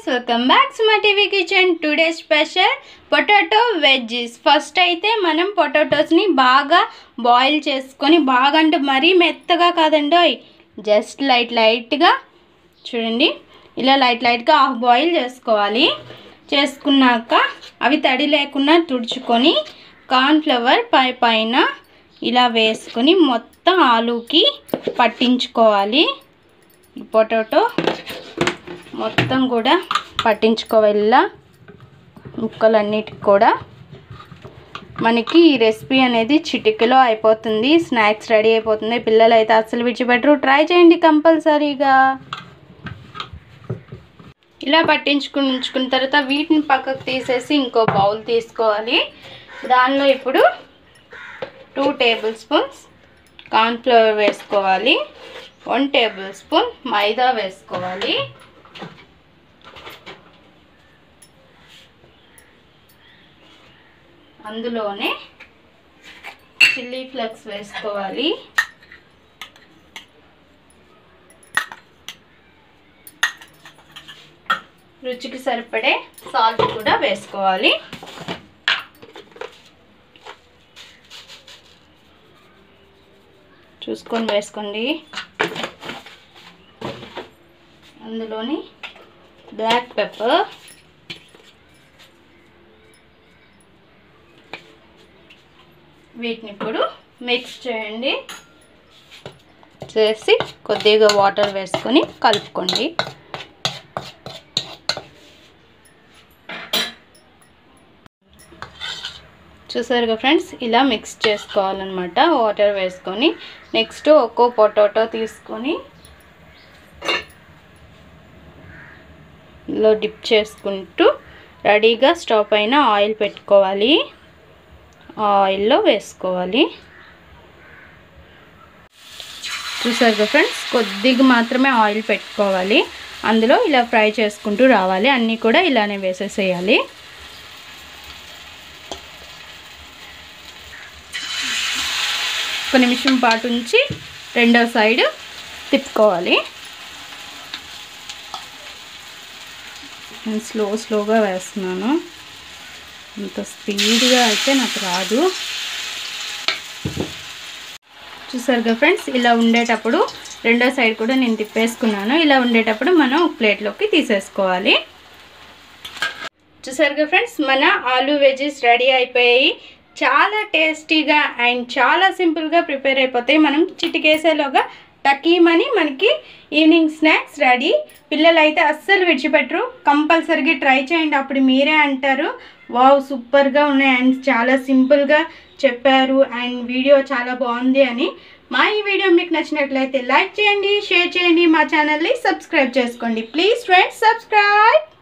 friends, welcome back to SumaTV kitchen. Today special potato wedges. First అయితే మనం potatoes ని బాగా బాయిల్ చేసుకొని బాగా అంటే మరీ మెత్తగా కాదండోయ్, జస్ట్ లైట్ గా చూడండి, ఇలా లైట్ గా హాఫ్ బాయిల్ చేసుకోవాలి. చేసుకున్నాక అవి తడి లేకుండా తుడుచుకొని కార్న్ ఫ్లవర్ పైన ఇలా వేసుకొని మొత్తం ఆలూకి పట్టించుకోవాలి. ఈ పొటాటో మొత్తం కూడా పట్టించుకోవాల ముక్కలన్నిటికి కూడా. మనకి ఈ రెసిపీ అనేది చిటికెలో అయిపోతుంది, స్నాక్స్ రెడీ అయిపోతుంది. పిల్లలు అయితే అస్సలు విడిచిపెట్టరు, ట్రై చేయండి కంపల్సరీగా. ఇలా పట్టించుకుని ఉంచుకున్న తర్వాత వీటిని పక్కకు తీసేసి ఇంకో బౌల్ తీసుకోవాలి. దానిలో ఇప్పుడు 2 టేబుల్ స్పూన్స్ కార్న్ ఫ్లవర్ వేసుకోవాలి, 1 టేబుల్ స్పూన్ మైదా వేసుకోవాలి, అందులోనే చిల్లీ ఫ్లేక్స్ వేసుకోవాలి, రుచికి సరిపడే సాల్ట్ కూడా వేసుకోవాలి. చూసుకొని వేసుకోండి. అందులోని బ్లాక్ పెప్పర్, వీటిని ఇప్పుడు మిక్స్ చేయండి. చేసి కొద్దిగా వాటర్ వేసుకొని కలుపుకోండి. చూసారుగా ఫ్రెండ్స్, ఇలా మిక్స్ చేసుకోవాలన్నమాట వాటర్ వేసుకొని. నెక్స్ట్ ఒక్కో పొటాటో తీసుకొని లో డిప్ చేసుకుంటూ రెడీగా స్టవ్ పైన ఆయిల్ పెట్టుకోవాలి. ఆయిల్లో వేసుకోవాలి. చూసారుగా ఫ్రెండ్స్, కొద్దిగా మాత్రమే ఆయిల్ పెట్టుకోవాలి. అందులో ఇలా ఫ్రై చేసుకుంటూ రావాలి. అన్నీ కూడా ఇలానే వేసేసేయాలి. ఒక నిమిషం పాటు ఉంచి రెండో సైడ్ తిప్పుకోవాలి. నేను స్లోగా వేస్తున్నాను, అంత స్పీడ్గా అయితే నాకు రాదు. చూసారుగా ఫ్రెండ్స్, ఇలా ఉండేటప్పుడు రెండో సైడ్ కూడా నేను తిప్పేసుకున్నాను. ఇలా ఉండేటప్పుడు మనం ప్లేట్లోకి తీసేసుకోవాలి. చూసారుగా ఫ్రెండ్స్, మన ఆలూ వెజ్జెస్ రెడీ అయిపోయాయి. చాలా టేస్టీగా అండ్ చాలా సింపుల్గా ప్రిపేర్ అయిపోతాయి. మనం చిటికేసేలోగా టకీమని మనకి ఈవినింగ్ స్నాక్స్ రెడీ. పిల్లలు అయితే అస్సలు విడిచిపెట్టరు, కంపల్సరీగా ట్రై చేయండి. అప్పుడు మీరే అంటారు, వావ్ సూపర్గా ఉన్నాయి అండ్ చాలా సింపుల్గా చెప్పారు అండ్ వీడియో చాలా బాగుంది అని. మా ఈ వీడియో మీకు నచ్చినట్లయితే లైక్ చేయండి, షేర్ చేయండి, మా ఛానల్ని సబ్స్క్రైబ్ చేసుకోండి. Please friends subscribe.